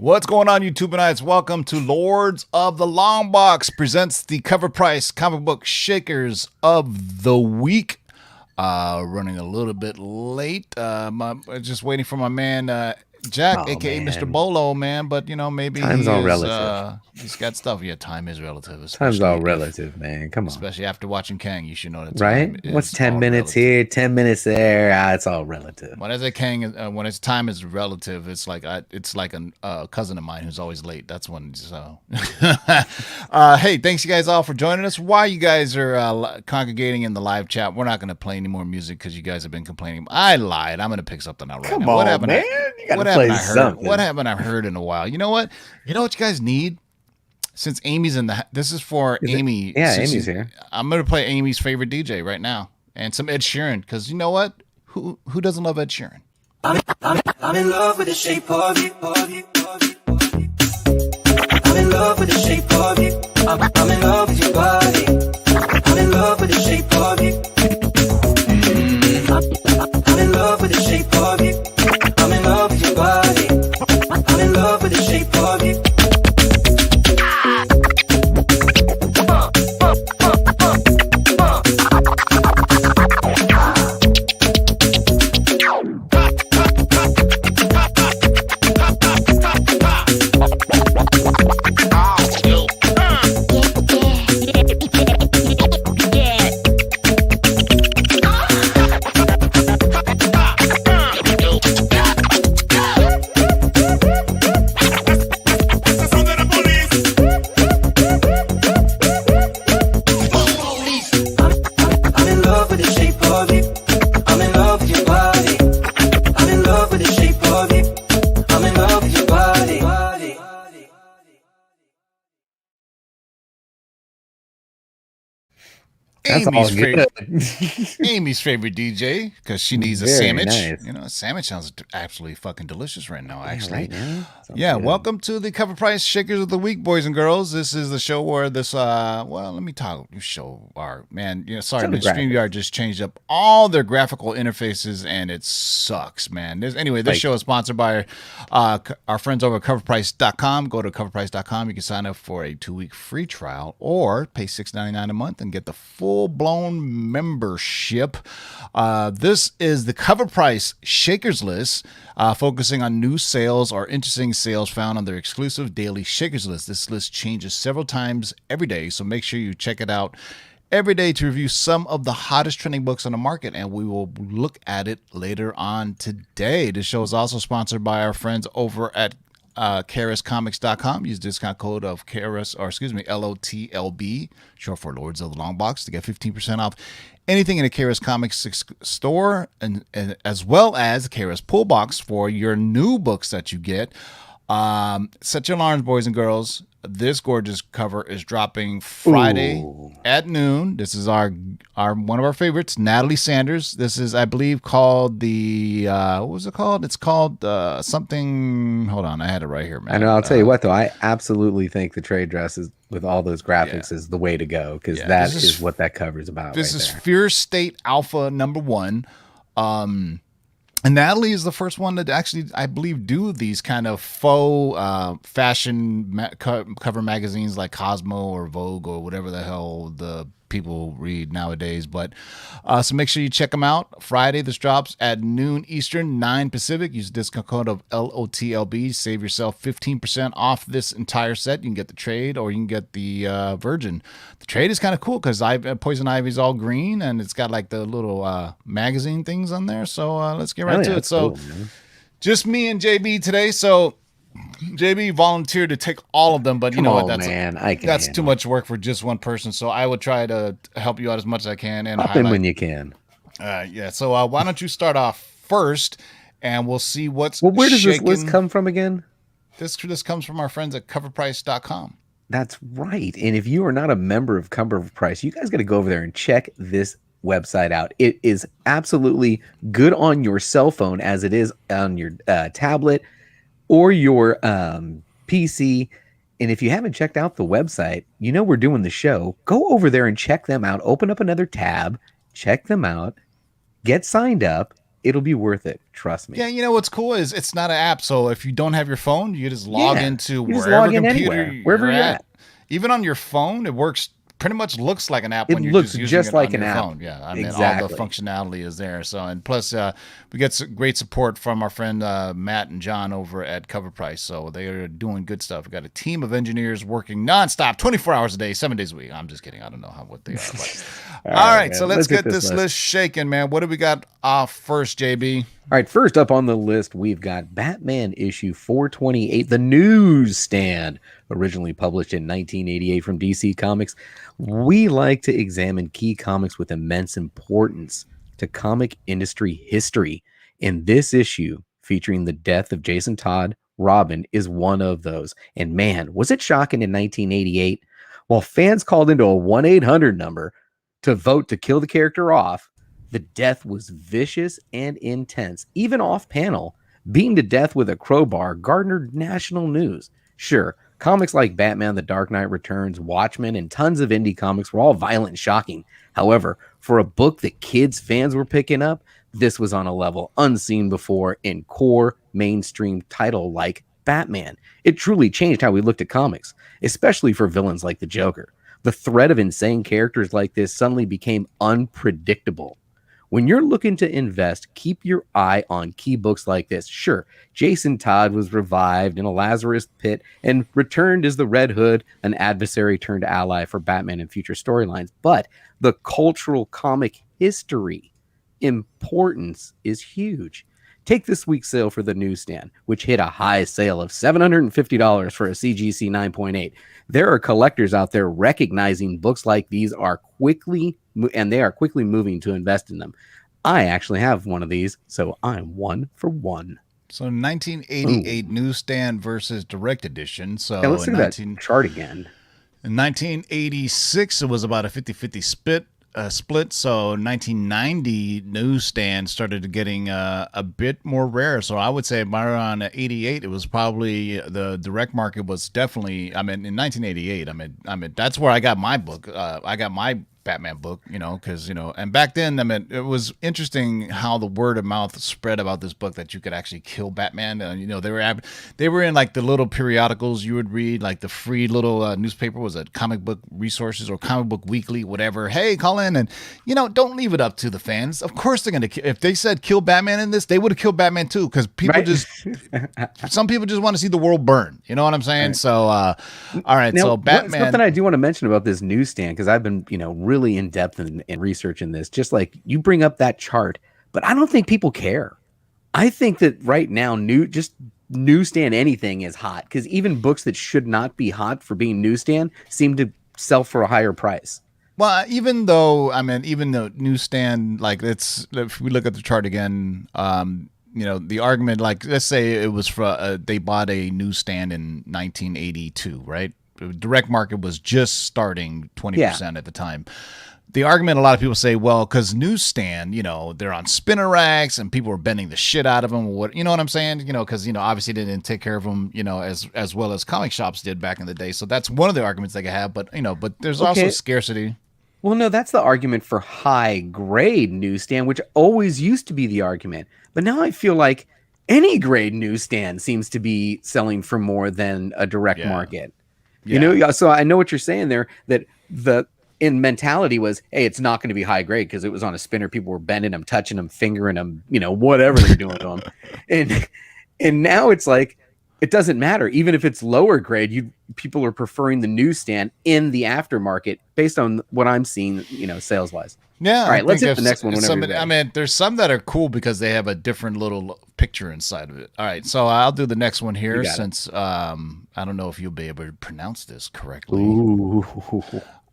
What's going on, YouTubeites? Welcome to Lords of the Long Box presents the CovrPrice comic book shakers of the week. Running a little bit late. Just waiting for my man Jack, aka man. Mr. Bolo, man. But you know, maybe Time's all relative. He's got stuff. Yeah, time is relative. Time's all relative, man. Come on. Especially after watching Kang, you should know that. Right? What's 10 minutes relative. here, 10 minutes there? It's all relative. When I say Kang, when its time is relative, it's like a cousin of mine who's always late. That's when. So, hey, thanks you guys all for joining us. While you guys are congregating in the live chat, we're not going to play any more music because you guys have been complaining. I lied. I'm going to pick something out right Come now. on, man. What haven't I heard in a while? You know what? You know what you guys need? Since Amy's in the, this is for Amy. Yeah, Amy's here. I'm gonna play Amy's favorite DJ right now, and some Ed Sheeran, because you know what? Who doesn't love Ed Sheeran? I'm in love with the shape of you. I'm in love with the shape of you. I'm in love with your body. I'm in love with the shape of you. I'm in love with the shape of you. I'm in love with your body. I'm in love with the shape of you. That's all good. Amy's favorite DJ, because she needs a Very sandwich. nice. You know, a sandwich sounds absolutely fucking delicious right now. Actually, Right now? yeah. Good. Welcome to the CovrPrice Shakers of the Week, boys and girls. This is the show where this. Well, let me talk. Show our man. You know, sorry, man. StreamYard just changed up all their graphical interfaces, and it sucks, man. Anyway, this show is sponsored by our friends over at CovrPrice.com. Go to CovrPrice.com. You can sign up for a 2-week free trial, or pay $6.99 a month and get the full-blown membership. This is the CovrPrice Shakers List, focusing on new sales or interesting sales found on their exclusive daily Shakers List. This list changes several times every day, so make sure you check it out every day to review some of the hottest trending books on the market, and we will look at it later on today. This show is also sponsored by our friends over at KRScomics.com. Use discount code of KRS, or excuse me, LOTLB, short for Lords of the Long Box, to get 15% off anything in a KRS Comics store, and as well as the KRS Pull Box for your new books that you get. Set your alarms, boys and girls. This gorgeous cover is dropping Friday at noon. This is our one of our favorites, Natalie Sanders. This is, I believe, called the what was it called? It's called something. Hold on, I had it right here, man. I know. I'll tell you what, though, I absolutely think the trade dress is with all those graphics is the way to go, because that is what that cover is about. This is Fear State Alpha #1. And Natalie is the first one to actually, I believe, do these kind of faux fashion cover magazines like Cosmo or Vogue or whatever the hell the people read nowadays. But so make sure you check them out. Friday, this drops at noon Eastern, 9 Pacific. Use discount code of LOTLB. Save yourself 15% off this entire set. You can get the trade, or you can get the Virgin. The trade is kind of cool because Poison Ivy's all green, and it's got like the little magazine things on there. So let's get right to it. So just me and JB today. So JB volunteered to take all of them, but you know what? That's too much work for just one person. So I would try to help you out as much as I can and hop in when you can. Yeah. So why don't you start off first, and we'll see what's. Well, where does this list come from again? This comes from our friends at CovrPrice.com. That's right. And if you are not a member of CovrPrice, you guys got to go over there and check this website out. It is absolutely good on your cell phone as it is on your tablet or your PC. And if you haven't checked out the website, you know we're doing the show. Go over there and check them out. Open up another tab, check them out, get signed up, it'll be worth it. Trust me. Yeah, you know what's cool is it's not an app. So if you don't have your phone, you just log into you just wherever log in computer anywhere, wherever you're at. Even on your phone, it works. Pretty much looks like an app It when you're looks just using just it like on an your app. phone. Yeah, I mean all Exactly. the functionality is there. So and plus we get some great support from our friend Matt and John over at CovrPrice. So they are doing good stuff. We got a team of engineers working nonstop, 24 hours a day, 7 days a week. I'm just kidding. I don't know what they are. But. All right, so let's get this list shaking, man. What do we got off first, JB? All right, first up on the list, we've got Batman issue 428, The Newsstand, originally published in 1988 from DC Comics. We like to examine key comics with immense importance to comic industry history. In this issue, featuring the death of Jason Todd, Robin is one of those. And man, was it shocking in 1988? While fans called into a 1-800 number to vote to kill the character off, the death was vicious and intense. Even off panel, beaten to death with a crowbar garnered national news. Sure, comics like Batman The Dark Knight Returns, Watchmen, and tons of indie comics were all violent and shocking. However, for a book that kids fans were picking up, this was on a level unseen before in core mainstream title like Batman. It truly changed how we looked at comics, especially for villains like the Joker. The threat of insane characters like this suddenly became unpredictable. When you're looking to invest, keep your eye on key books like this. Sure, Jason Todd was revived in a Lazarus pit and returned as the Red Hood, an adversary turned ally for Batman in future storylines. But the cultural comic history importance is huge. Take this week's sale for The Newsstand, which hit a high sale of $750 for a CGC 9.8. There are collectors out there recognizing books like these are quickly moving to invest in them. I actually have one of these, so I'm 1 for 1. So 1988 Newsstand versus Direct Edition. So let's look at that chart again. In 1986, it was about a 50-50 split. So 1990 Newsstand started getting a bit more rare. So I would say around 88, it was probably the direct market was definitely. I mean, in 1988, I mean that's where I got my book. I got my Batman book, because and back then, I mean, it was interesting how the word of mouth spread about this book that you could actually kill Batman. And they were in like the little periodicals you would read, like the free little newspaper was a Comic Book Resources or Comic Book Weekly, whatever. Hey, call in and don't leave it up to the fans. Of course they're gonna. If they said kill Batman in this, they would have killed Batman too, because people some people just want to see the world burn. You know what I'm saying? Right. So, all right. Now, so Batman. Something I do want to mention about this Newsstand, because I've been really in depth in researching this, just like you bring up that chart, but I don't think people care. I think that right now Newsstand anything is hot, because even books that should not be hot for being Newsstand seem to sell for a higher price. Well, even though Newsstand, like if we look at the chart again, the argument, like let's say it was for they bought a Newsstand in 1982, right? Direct market was just starting 20% at the time. The argument a lot of people say, well, because Newsstand, they're on spinner racks and people were bending the shit out of them. What I'm saying? Because obviously they didn't take care of them, as well as comic shops did back in the day. So that's one of the arguments they could have. But but there's also scarcity. Well, no, that's the argument for high grade Newsstand, which always used to be the argument. But now I feel like any grade Newsstand seems to be selling for more than a direct market. Yeah. So I know what you're saying there, that the in mentality was, hey, it's not going to be high grade because it was on a spinner. People were bending them, touching them, fingering them, whatever they're doing to them. And now it's like, it doesn't matter. Even if it's lower grade, people are preferring the Newsstand in the aftermarket based on what I'm seeing, sales wise. Yeah. All right, let's hit the next one. I mean, there's some that are cool because they have a different little picture inside of it. All right, so I'll do the next one here since I don't know if you'll be able to pronounce this correctly. Ooh.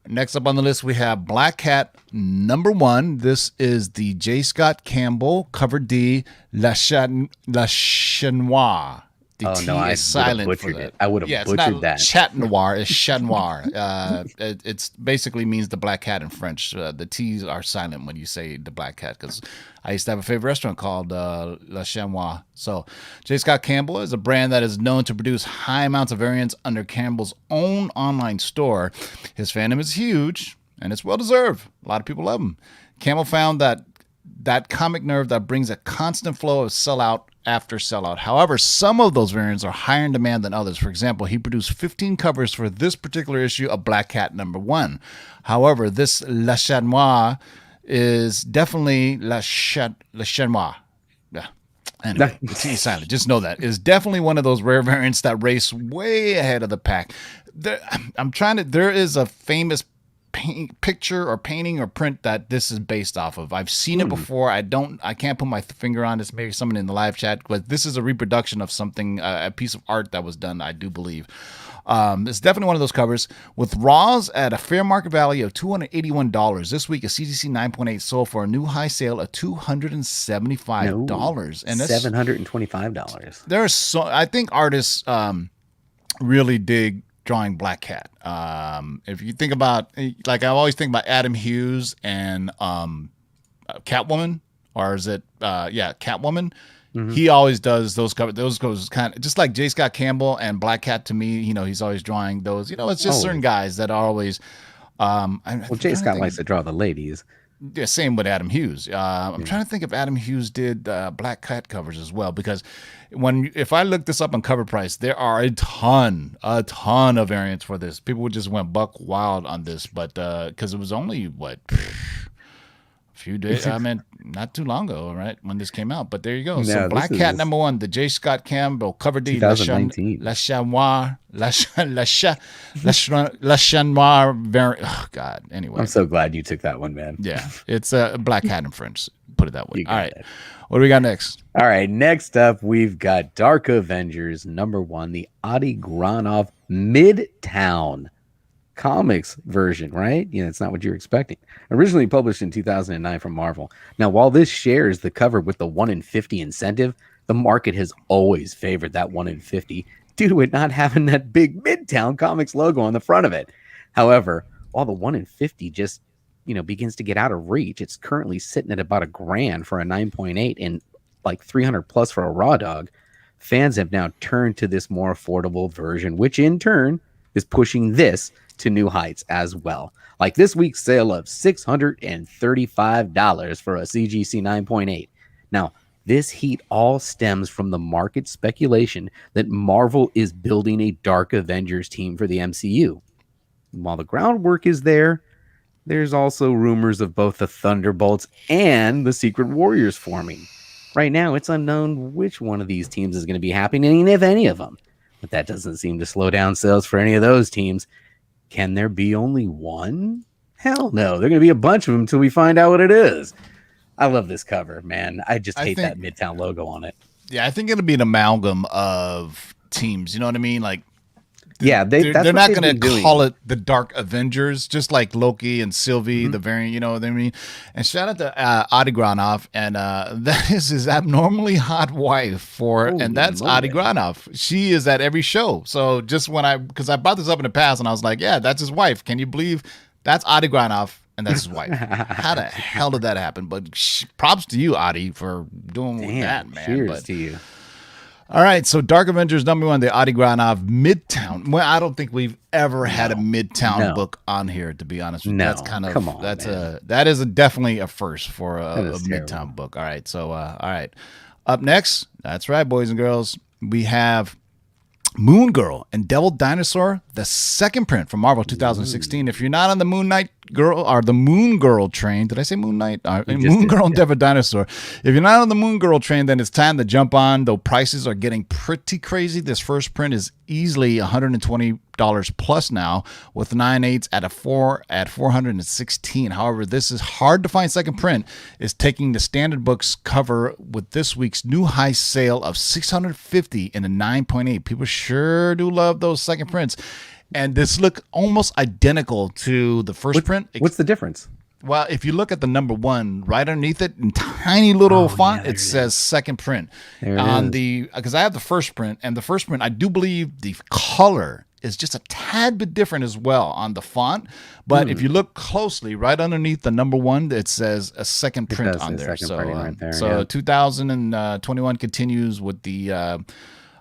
Next up on the list, we have Black Cat #1. This is the J. Scott Campbell, cover D, La Chat Noir. The T is silent for that. I would have butchered that. Chat Noir is Chat Noir. It's basically means the black cat in French. The T's are silent when you say the black cat, because I used to have a favorite restaurant called La Chat Noir. So J. Scott Campbell is a brand that is known to produce high amounts of variants under Campbell's own online store. His fandom is huge, and it's well-deserved. A lot of people love him. Campbell found that that comic nerve that brings a constant flow of sellout after sellout. However, some of those variants are higher in demand than others. For example, he produced 15 covers for this particular issue of Black Cat #1. However, this Le Chat Noir is definitely Le Chat Noir. Yeah. Anyway, it's silent. Just know that is definitely one of those rare variants that race way ahead of the pack. There is a famous picture or painting or print that this is based off of. I've seen it before. I can't put my finger on this. Maybe someone in the live chat, but this is a reproduction of something, a piece of art that was done, I do believe. It's definitely one of those covers with raws at a fair market value of $281. This week, a CGC 9.8 sold for a new high sale of $275. And that's $725. I think artists really dig drawing Black Cat. If you think about, like, I always think about Adam Hughes and Catwoman, or is it Catwoman? He always does those covers. Those goes kind of just like J. Scott Campbell and Black Cat. To me, he's always drawing those. It's just certain guys that are always. J. Scott likes to draw the ladies. Yeah, same with Adam Hughes. I'm trying to think if Adam Hughes did Black Cat covers as well, because if I look this up on CovrPrice, there are a ton of variants for this. People just went buck wild on this, but because it was only a few days, not too long ago, right, when this came out. But there you go. So Black Cat #1, the J. Scott Campbell cover D, Le Chat Noir variant. Oh God. Anyway, I'm so glad you took that one, man. Yeah, it's a Black Cat in French. Put it that way. All right, what do we got next? All right, next up we've got Dark Avengers #1, the Adi Granov Midtown Comics version, right? It's not what you're expecting. Originally published in 2009 from Marvel. Now, while this shares the cover with the 1 in 50 incentive, the market has always favored that 1 in 50 due to it not having that big Midtown Comics logo on the front of it. However, while the 1 in 50 just, begins to get out of reach, it's currently sitting at about $1,000 for a 9.8 and like 300 plus for a raw dog. Fans have now turned to this more affordable version, which in turn is pushing this to new heights as well. Like this week's sale of $635 for a CGC 9.8. Now, this heat all stems from the market speculation that Marvel is building a Dark Avengers team for the MCU. While the groundwork is there, there's also rumors of both the Thunderbolts and the Secret Warriors forming. Right now, it's unknown which one of these teams is going to be happening, if any of them. But that doesn't seem to slow down sales for any of those teams. Can there be only one? Hell no. There are going to be a bunch of them until we find out what it is. I love this cover, man. I just hate that Midtown logo on it. Yeah, I think it'll be an amalgam of teams. You know what I mean? Like, they're not going to call it the Dark Avengers, just like Loki and Sylvie, the variant, you know what I mean? And shout out to Adi Granov, and that is his abnormally hot wife and that's Adi Granov. She is at every show. So just because I brought this up in the past, and I was like, yeah, that's his wife. Can you believe that's Adi Granov? And that's his wife. How the hell did that happen? But props to you, Adi, for doing that, man. Cheers to you. All right, so Dark Avengers #1, the Adi Granov Midtown. Well, I don't think we've ever had a Midtown book on here, to be honest with you. That's kind of that is definitely a first for a Midtown book. All right, so all right. Up next, that's right, boys and girls, we have Moon Girl and Devil Dinosaur, the second print from Marvel 2016. If you're not on the Moon Knight Girl or the Moon Girl train, did I say Moon Knight? Moon Girl and Devil Dinosaur. If you're not on the Moon Girl train, then it's time to jump on. Though prices are getting pretty crazy. This first print is easily $120 plus now, with 9/8 at $416. However, this is hard to find. Second print is taking the standard books cover with this week's new high sale of $650 in a 9.8. People sure do love those second prints. And this look almost identical to the first print. What's the difference? Well, if you look at the #1 right underneath it in tiny little font, it says second print. Because I have the first print, and the first print, I do believe the color is just a tad bit different as well on the font. But if you look closely, right underneath the #1, it says a second print on there. So 2021 continues with the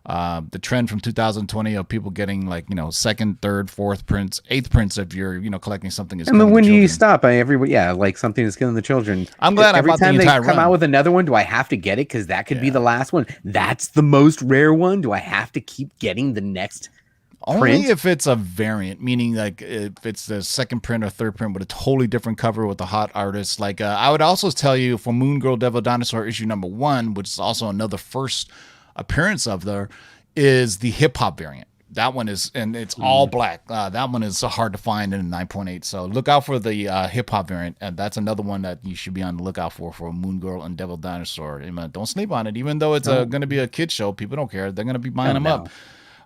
The trend from 2020 of people getting like, second, third, fourth prints, eighth prints if you're, collecting something. And then when do you stop? Everybody, like something that's killing the children. I'm glad every I bought time the entire they come run. out with another one, do I have to get it? Because that could be the last one. That's the most rare one. Do I have to keep getting the next Only print? if it's a variant, meaning like if it's the second print or third print with a totally different cover with a hot artist. Like I would also tell you for Moon Girl Devil Dinosaur issue number 1, which is also another first appearance of there, is the hip hop variant. That one is, and it's all black. That one is hard to find in a 9.8. So look out for the hip hop variant, and that's another one that you should be on the lookout for Moon Girl and Devil Dinosaur. Don't sleep on it, even though it's going to be a kid show. People don't care; they're going to be buying them up.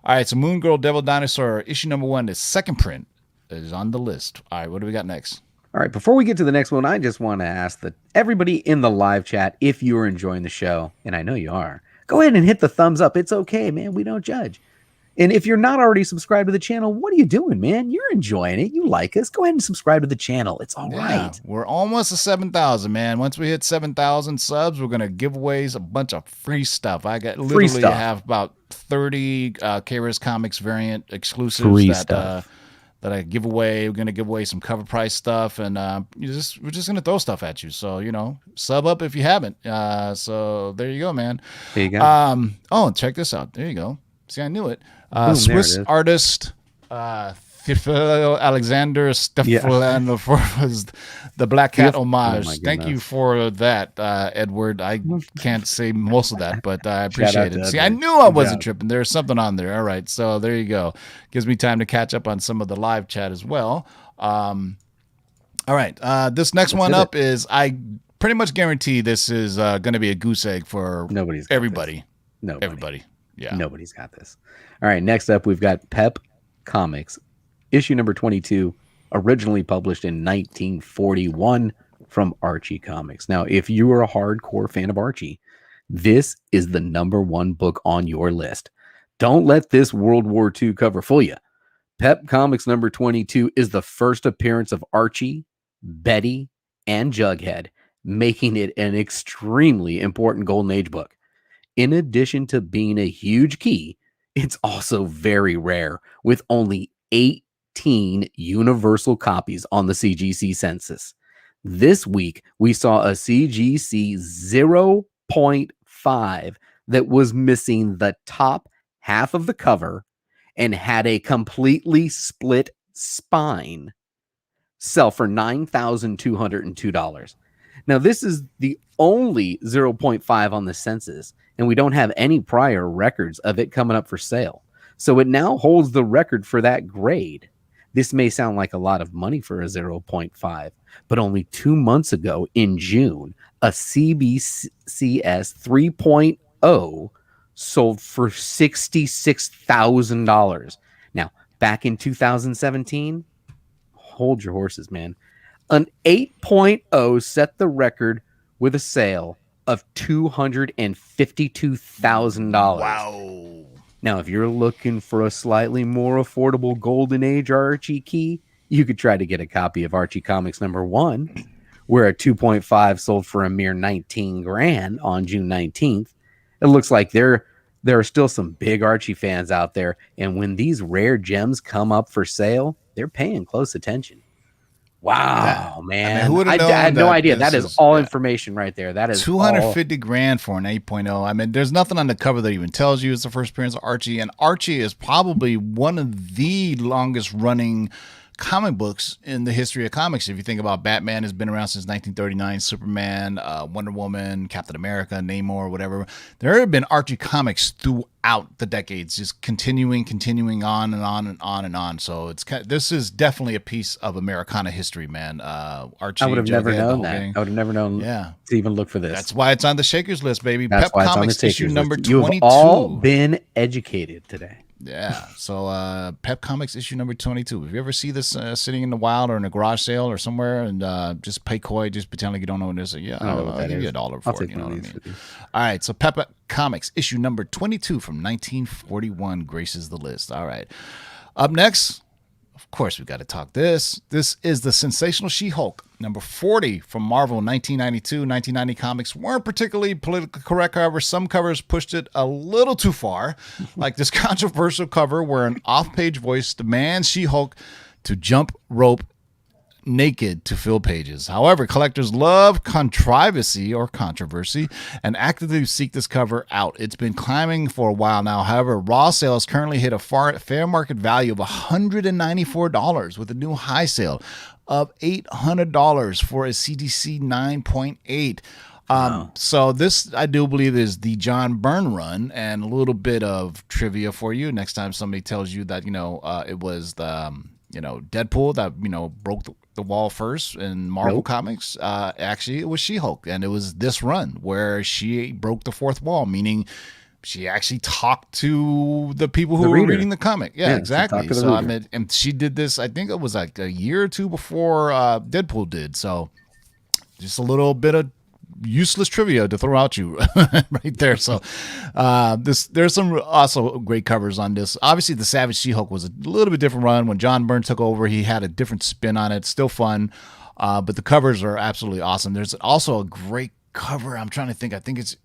All right, so Moon Girl Devil Dinosaur issue number 1, the second print, is on the list. All right, what do we got next? All right, before we get to the next one, I just want to ask everybody in the live chat, if you are enjoying the show, and I know you are, go ahead and hit the thumbs up. It's okay, man. We don't judge. And if you're not already subscribed to the channel, what are you doing, man? You're enjoying it. You like us. Go ahead and subscribe to the channel. It's all right. We're almost to 7,000, man. Once we hit 7,000 subs, we're going to give away a bunch of free stuff. I got literally have about 30 KRS Comics variant exclusives that I give away. We're going to give away some CovrPrice stuff, and we're just going to throw stuff at you. So, sub up if you haven't. So there you go, man. There you go. Check this out. There you go. See, I knew it. Boom, Swiss artist Alexander Stefano was the Black Cat homage. Thank you for that, Edward. I can't say most of that, but I appreciate it. See, I knew I wasn't tripping. There's something on there. All right, so there you go. Gives me time to catch up on some of the live chat as well. All right, this next one up is, I pretty much guarantee this is going to be a goose egg for everybody. Everybody. Yeah. Nobody's got this. All right. Next up, we've got Pep Comics, issue number 22, originally published in 1941 from Archie Comics. Now, if you are a hardcore fan of Archie, this is the number 1 book on your list. Don't let this World War II cover fool you. Pep Comics number 22 is the first appearance of Archie, Betty, and Jughead, making it an extremely important Golden Age book. In addition to being a huge key, it's also very rare, with only 18 universal copies on the CGC census. This week, we saw a CGC 0.5 that was missing the top half of the cover and had a completely split spine, sell for $9,202. Now, this is the only 0.5 on the census, and we don't have any prior records of it coming up for sale. So it now holds the record for that grade. This may sound like a lot of money for a 0.5, but only 2 months ago in June, a CBCS 3.0 sold for $66,000. Now, back in 2017, hold your horses, man. An 8.0 set the record with a sale of $252,000. Wow. Now, if you're looking for a slightly more affordable Golden Age Archie key, you could try to get a copy of Archie Comics number 1, where a 2.5 sold for a mere $19,000 on June 19th. It looks like there are still some big Archie fans out there, and when these rare gems come up for sale, they're paying close attention. Wow, man. I had no idea. That is all information right there. That is $250,000 for an 8.0. I mean, there's nothing on the cover that even tells you it's the first appearance of Archie. And Archie is probably one of the longest running comic books in the history of comics. If you think about Batman, has been around since 1939, Superman, Wonder Woman, Captain America, Namor, whatever. There have been Archie comics throughout the decades, just continuing on and on and on and on. So this is definitely a piece of Americana history, man. Archie, I would have never known that. I would have never known to even look for this. That's why it's on the Shakers list, baby. That's Pep why Comics it's on the issue Shakers number list. 22. You've all been educated today. Yeah. So Pep Comics issue number 22. If you ever see this sitting in the wild or in a garage sale or somewhere, and just pay coy, just pretend like you don't know what it is. Yeah, I'll give you $1 for it. You know what I mean? All right. So Pep Comics issue number 22 from 1941 graces the list. All right. Up next, Of course, we got to talk this. This is the Sensational She-Hulk, number 40 from Marvel, 1992. 1990 comics weren't particularly politically correct. However, some covers pushed it a little too far, like this controversial cover where an off-page voice demands She-Hulk to jump rope naked to fill pages. However, collectors love controversy and actively seek this cover out. It's been climbing for a while now. However, raw sales currently hit a fair market value of $194 with a new high sale of $800 for a CGC 9.8. Wow. So this, I do believe, is the John Byrne run, and a little bit of trivia for you. Next time somebody tells you that, it was the, Deadpool that, broke the wall first in Marvel Comics. Actually, it was She-Hulk, and it was this run where she broke the fourth wall, meaning she actually talked to the people who were reading the comic. Yeah, exactly. So and she did this, I think it was like a year or two before Deadpool did. So just a little bit of useless trivia to throw out you right there. So there's some also great covers on this. Obviously, the Savage She-Hulk was a little bit different run. When John Byrne took over, he had a different spin on it. Still fun, but the covers are absolutely awesome. There's also a great cover. I'm trying to think. I think it's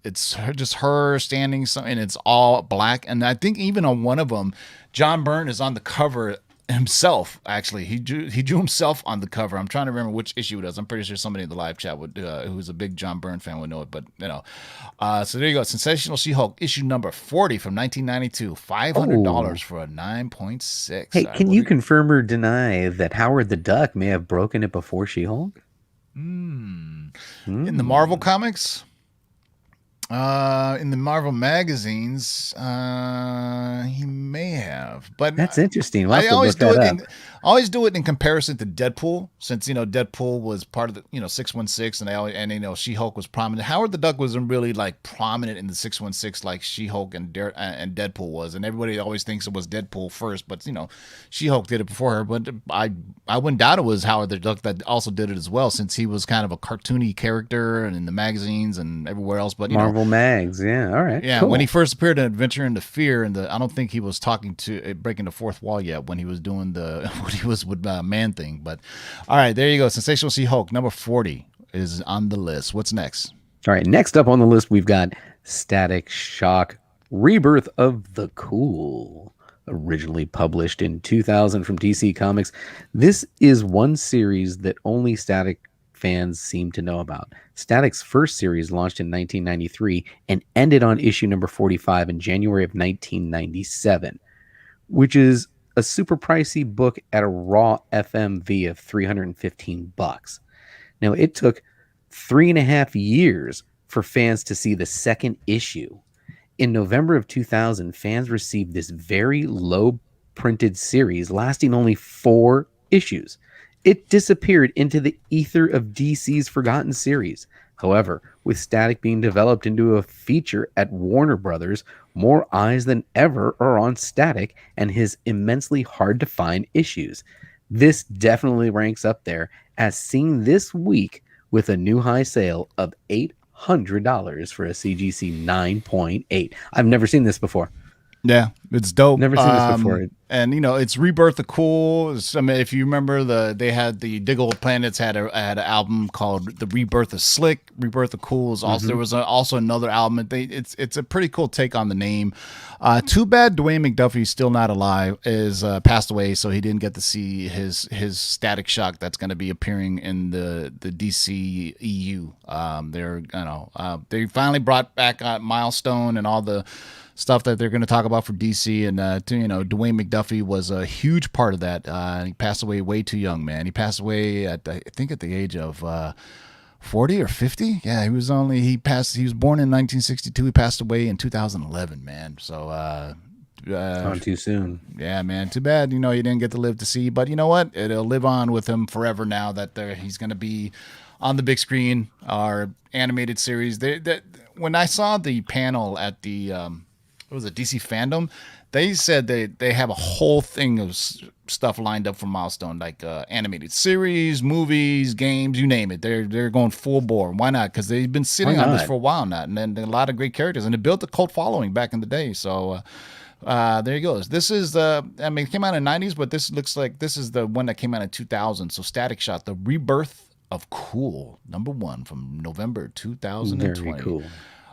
just her standing, and it's all black. And I think even on one of them, John Byrne is on the cover himself. Actually, he drew himself on the cover. I'm trying to remember which issue it is. I'm pretty sure somebody in the live chat would who's a big John Byrne fan would know it. But so there you go. Sensational She-Hulk issue number 40 from 1992. $500 for a 9.6. Hey, can you confirm or deny that Howard the Duck may have broken it before She-Hulk? In the Marvel comics, in the Marvel magazines, he may have, but that's interesting. I always do it in comparison to Deadpool, since Deadpool was part of the 616, and She-Hulk was prominent. Howard the Duck wasn't really like prominent in the 616 like She-Hulk and Deadpool was, and everybody always thinks it was Deadpool first, but She-Hulk did it before her. But I wouldn't doubt it was Howard the Duck that also did it as well, since he was kind of a cartoony character and in the magazines and everywhere else. But Marvel mags, yeah, all right, yeah. Cool. When he first appeared in Adventure into Fear, I don't think he was breaking the fourth wall yet when he was doing when he was with Man Thing. But all right, there you go. Sensational She-Hulk number 40 is on the list. What's next? All right, next up on the list, we've got Static Shock Rebirth of the Cool. Originally published in 2000 from DC Comics. This is one series that only Static fans seem to know about. Static's first series launched in 1993 and ended on issue number 45 in January of 1997, which is a super pricey book at a raw FMV of $315. Now, it took 3.5 years for fans to see the second issue. In November of 2000, fans received this very low printed series lasting only 4 issues. It disappeared into the ether of DC's forgotten series. However, with Static being developed into a feature at Warner Brothers, more eyes than ever are on Static and his immensely hard to find issues. This definitely ranks up there as seen this week with a new high sale of $800 for a CGC 9.8. I've never seen this before. Yeah, it's dope. Never seen this before. And it's Rebirth of Cool. I mean, if you remember, they had the Diggle Planets had an album called The Rebirth of Slick. Rebirth of Cool is also there was also another album. It's a pretty cool take on the name. Too bad Dwayne McDuffie's still not alive. Is passed away, so he didn't get to see his Static Shock that's going to be appearing in the DC EU. They finally brought back Milestone and all the stuff that they're going to talk about for DC, and Dwayne McDuffie was a huge part of that. He passed away way too young, man. He passed away at I think at the age of 40 or 50. Yeah, he was born in 1962. He passed away in 2011, man. So gone too soon. Yeah, man. Too bad. He didn't get to live to see. But you know what? It'll live on with him forever now that he's going to be on the big screen. Our animated series. When I saw the panel at the what was it, DC Fandom, they said they have a whole thing of stuff lined up for Milestone, like animated series, movies, games, you name it. They're going full bore. Why not? Because they've been sitting on this for a while now, and then a lot of great characters, and it built a cult following back in the day. So There you go. This is it came out in the 90s, but this looks like this is the one that came out in 2000. So Static Shock, The Rebirth of Cool, #1 from November 2020. Very cool.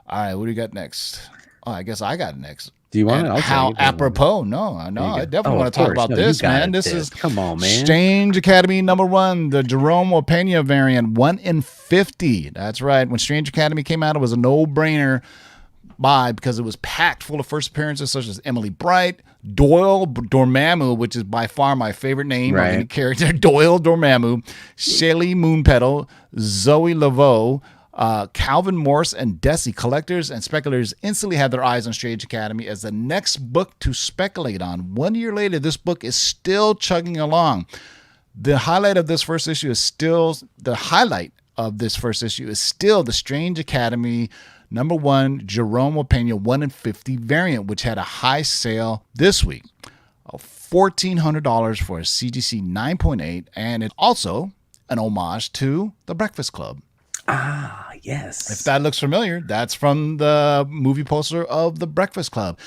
All right, what do you got next? Oh, I guess I got next. Do you want it? How apropos? No, I definitely want to talk about this, man. This is come on, man. Strange Academy #1, the Jerome Opeña variant, 1 in 50. That's right. When Strange Academy came out, it was a no-brainer because it was packed full of first appearances such as Emily Bright, Doyle Dormammu, which is by far my favorite name of any character, Doyle Dormammu, Shaylee Moonpetal, Zoe Laveau, Calvin Morse, and Desi. Collectors and speculators instantly had their eyes on Strange Academy as the next book to speculate on. 1 year later, this book is still chugging along. The highlight of this first issue is still the Strange Academy #1 Jerome Opeña 1 in 50 variant, which had a high sale this week of $1,400 for a CGC 9.8, and it's also an homage to The Breakfast Club. Ah, yes. If that looks familiar, that's from the movie poster of The Breakfast Club.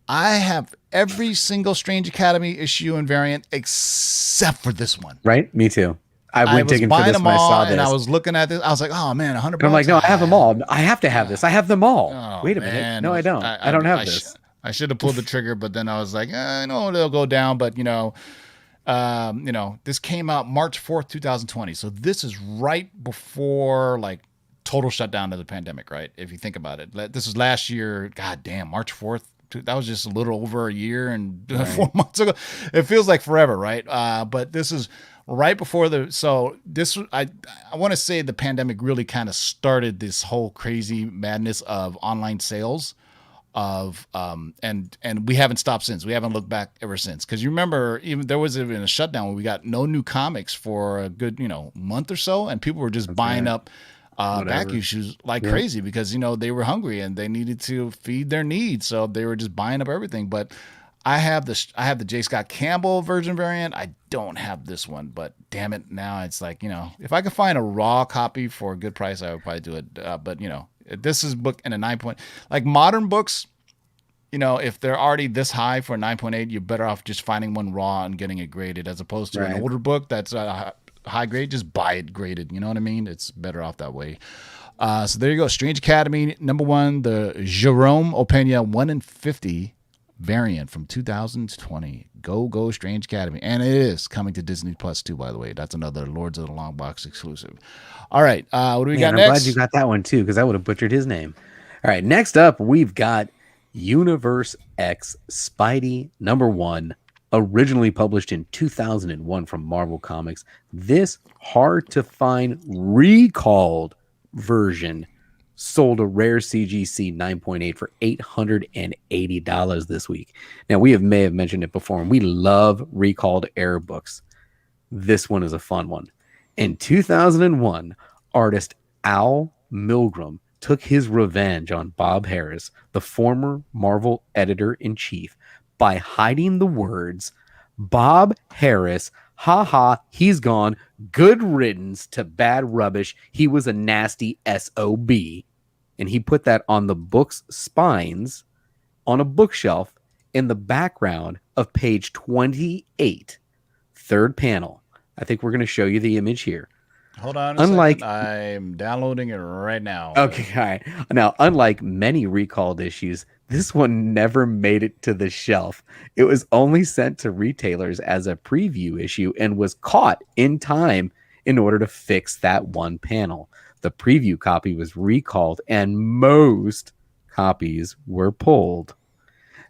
I have every single Strange Academy issue and variant except for this one. Right? Me too. I was buying for this them when I saw all, this. and I was looking at this. I was like, "Oh man, $100." I'm like, "No, I have them all. I have to have this. I have them all." Oh, wait a minute. man. No, I don't. I don't have this. I should have pulled the trigger, but then I was like, I know they'll go down. But this came out March 4th, 2020. So this is right before like total shutdown of the pandemic, right? If you think about it, this was last year. God damn, March 4th. That was just a little over a year and 4 months ago. It feels like forever, right? But this is right before I want to say the pandemic really kind of started this whole crazy madness of online sales and we haven't stopped since. We haven't looked back ever since. Cause you remember even there was even a shutdown when we got no new comics for a good, month or so. And people were just buying up back issues like crazy because, they were hungry and they needed to feed their needs. So they were just buying up everything. But I have the J. Scott Campbell version variant. I don't have this one, but damn it. Now it's like, if I could find a raw copy for a good price, I would probably do it. But this is book in a 9 point, like modern books, if they're already this high for a 9.8, you're better off just finding one raw and getting it graded as opposed to an older book that's high grade. Just buy it graded. You know what I mean? It's better off that way. So there you go. Strange Academy #1, the Jerome Opeña 1 in 50 variant from 2020. Go Strange Academy. And it is coming to Disney Plus too, by the way. That's another Lords of the Long Box exclusive. All right. What do we got next? I'm glad you got that one too, because I would have butchered his name. All right. Next up, we've got Universe X Spidey #1, originally published in 2001 from Marvel Comics. This hard to find recalled version sold a rare CGC 9.8 for $880 this week. Now, may have mentioned it before, and we love recalled error books. This one is a fun one. In 2001, artist Al Milgrom took his revenge on Bob Harris, the former Marvel editor-in-chief, by hiding the words, "Bob Harris, haha, he's gone, good riddance to bad rubbish, he was a nasty SOB." And he put that on the book's spines on a bookshelf in the background of page 28, third panel. I think we're going to show you the image here. Hold on a second. I'm downloading it right now. Okay, all right. Now, unlike many recalled issues, this one never made it to the shelf. It was only sent to retailers as a preview issue and was caught in time in order to fix that one panel. The preview copy was recalled and most copies were pulled.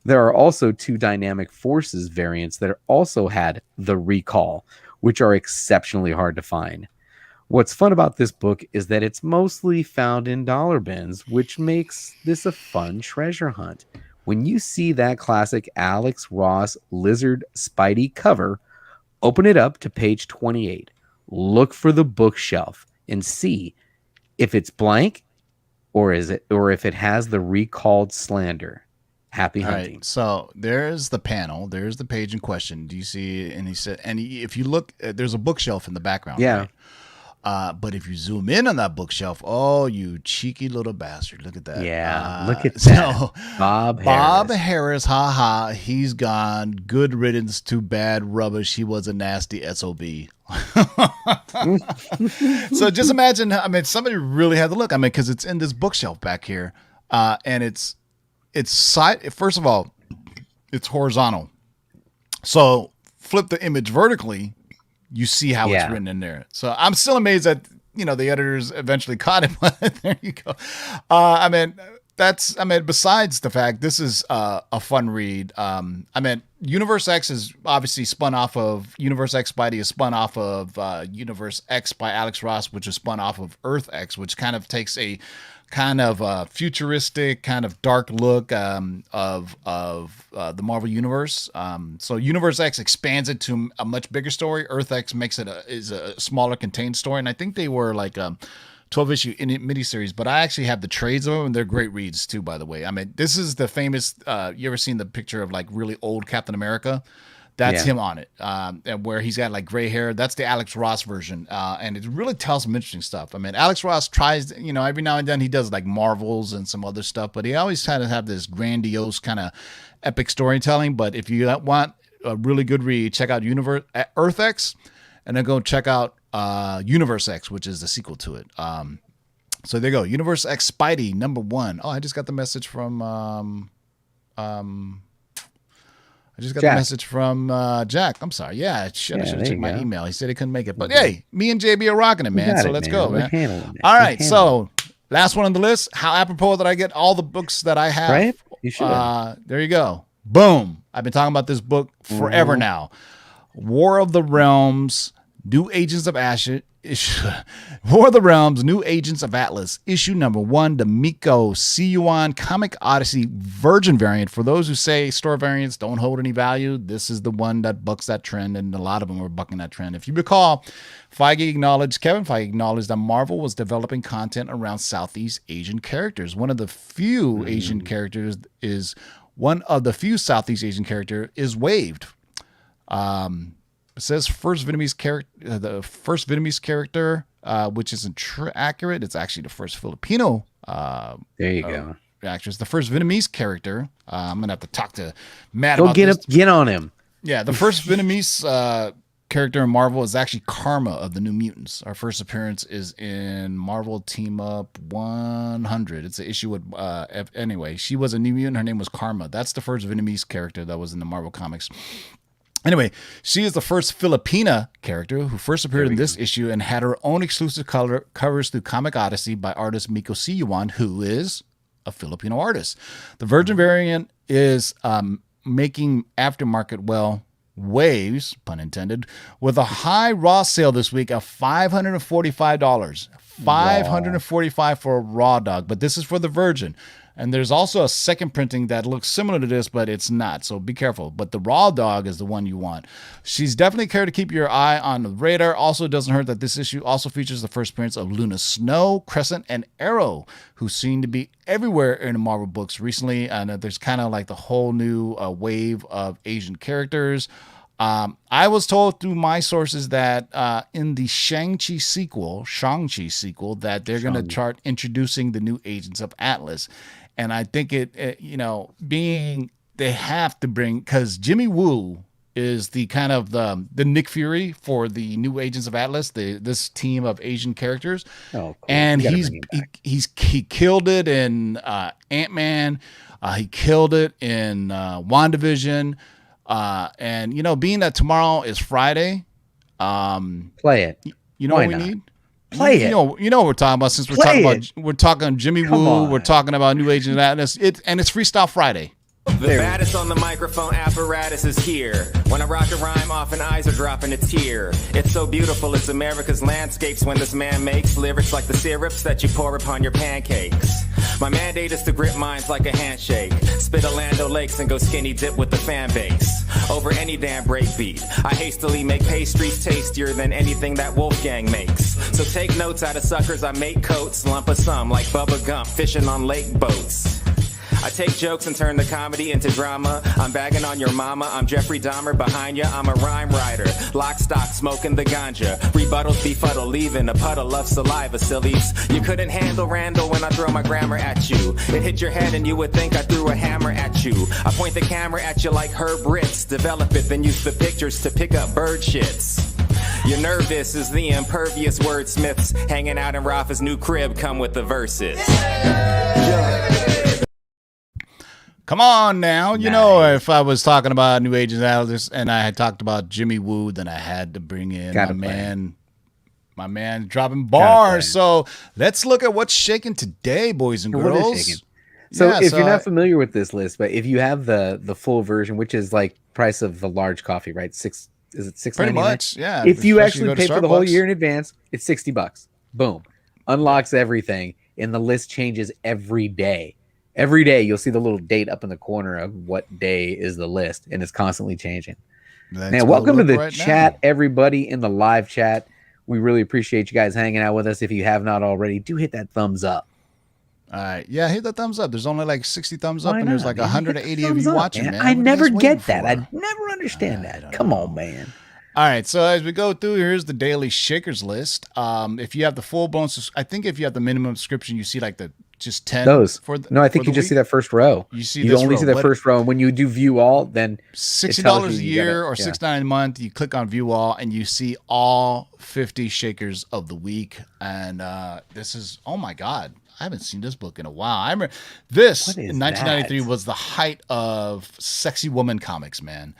There are also 2 Dynamic Forces variants that also had the recall, which are exceptionally hard to find. What's fun about this book is that it's mostly found in dollar bins, which makes this a fun treasure hunt. When you see that classic Alex Ross Lizard Spidey cover, open it up to page 28. Look for the bookshelf and see if it's blank or if it has the recalled slander. Happy hunting. Right, so there's the panel. There's the page in question. Do you see? And he said, if you look, there's a bookshelf in the background. Yeah. But if you zoom in on that bookshelf, oh, you cheeky little bastard. Look at that. Yeah, look at that. So, Bob Harris, haha, he's gone. Good riddance to bad rubbish. He was a nasty SOB. So just imagine, I mean, somebody really had to look. I mean, because it's in this bookshelf back here. And it's first of all, it's horizontal. So flip the image vertically, you see how it's written in there. So I'm still amazed that, the editors eventually caught it, but there you go. Besides the fact this is a fun read. Universe X is obviously spun off of Universe X Spidey is spun off of Universe X by Alex Ross, which is spun off of Earth X, which kind of takes a kind of futuristic, kind of dark look of the Marvel Universe. So Universe X expands it to a much bigger story. Earth X makes it is a smaller contained story, and I think they were like 12-issue miniseries, but I actually have the trades of them, and they're great reads too, by the way. I mean, this is the famous, you ever seen the picture of like really old Captain America? That's him on it, and where he's got like gray hair. That's the Alex Ross version, and it really tells some interesting stuff. I mean, Alex Ross tries, every now and then he does like Marvels and some other stuff, but he always kind of have this grandiose kind of epic storytelling. But if you want a really good read, check out Earth X, and then go check out Universe X, which is the sequel to it. So there you go, Universe X Spidey #1. Oh, I just got the message from Jack. The message from Jack. I'm sorry. Yeah, I should have checked my email. He said he couldn't make it. But hey, me and JB are rocking it, man. So let's go, man. All right. So last one on the list. How apropos that I get all the books that I have. Right? You should. There you go. Boom. I've been talking about this book forever now. War of the Realms, New Agents of War of the Realms, New Agents of Atlas, issue #1, the Miko Siyuan Comic Odyssey Virgin variant. For those who say store variants don't hold any value, this is the one that bucks that trend, and a lot of them are bucking that trend. If you recall, Kevin Feige acknowledged that Marvel was developing content around Southeast Asian characters. One of the few Asian characters is waived. It says first Vietnamese character, which isn't accurate. It's actually the first Filipino. There you go. Actress, the first Vietnamese character. I'm gonna have to talk to Matt. Go get on him. Yeah, the first Vietnamese character in Marvel is actually Karma of the New Mutants. Our first appearance is in Marvel Team Up 100. It's an issue with anyway. She was a New Mutant. Her name was Karma. That's the first Vietnamese character that was in the Marvel comics. Anyway, she is the first Filipina character who first appeared in this issue and had her own exclusive covers through Comic Odyssey by artist Miko Siyuan, who is a Filipino artist. The Virgin variant is making aftermarket waves, pun intended, with a high raw sale this week of $545. $545 for a raw dog, but this is for the Virgin. And there's also a second printing that looks similar to this, but it's not. So be careful. But the raw dog is the one you want. She's definitely care to keep your eye on the radar. Also, it doesn't hurt that this issue also features the first appearance of Luna Snow, Crescent, and Arrow, who seem to be everywhere in the Marvel books recently. And there's kind of like the whole new wave of Asian characters. I was told through my sources that in the Shang-Chi sequel, that they're going to start introducing the new Agents of Atlas. And I think they have to bring, because Jimmy Woo is the kind of the Nick Fury for the new Agents of Atlas, this team of Asian characters. Oh, cool. And he killed it in Ant-Man. He killed it in WandaVision. And being that tomorrow is Friday, play it. You know what we need? Play it. You know what we're talking about, since we're talking Jimmy Woo, we're talking about New Agent Atlas. It's Freestyle Friday. The baddest on the microphone apparatus is here. When I rock a rhyme, often eyes are dropping a tear. It's so beautiful, it's America's landscapes when this man makes lyrics like the syrups that you pour upon your pancakes. My mandate is to grip minds like a handshake. Spit Orlando Lakes and go skinny dip with the fan base. Over any damn breakbeat, I hastily make pastries tastier than anything that Wolfgang makes. So take notes out of suckers, I make coats, lump of some like Bubba Gump fishing on lake boats. I take jokes and turn the comedy into drama. I'm bagging on your mama. I'm Jeffrey Dahmer. Behind ya, I'm a rhyme writer. Lock, stock, smoking the ganja. Rebuttals befuddle, leaving a puddle of saliva, sillies. You couldn't handle Randall when I throw my grammar at you. It hit your head and you would think I threw a hammer at you. I point the camera at you like Herb Ritz. Develop it, then use the pictures to pick up bird shits. You're nervous as the impervious wordsmiths hanging out in Rafa's new crib come with the verses. Come on now. You know, if I was talking about New Age Analysis and I had talked about Jimmy Woo, then I had to bring in my man dropping bars. So let's look at what's shaking today, boys and girls. So if you're not familiar with this list, but if you have the full version, which is like price of the large coffee, right? Is it $6.99? Pretty much, yeah. If you actually pay for the whole year in advance, it's $60. Boom. Unlocks everything. And the list changes every day. Every day you'll see the little date up in the corner of what day is the list, and it's constantly changing. Man, welcome to the chat, everybody in the live chat. We really appreciate you guys hanging out with us. If you have not already, do hit that thumbs up. All right. Yeah, hit the thumbs up. There's only like 60 thumbs up, and there's like 180 of you watching, man. I never get that. I never understand that. Come on, man. All right, so as we go through, here's the daily shakers list. If you have the full blown, I think if you have the minimum subscription, you see like the just 10. Those. No, I think you just see that first row. You only see that first row. And when you do view all, then $60 a year or $6.99 a month. You click on view all, and you see all 50 shakers of the week. And this is, oh my God, I haven't seen this book in a while. I remember this in 1993 was the height of sexy woman comics, man.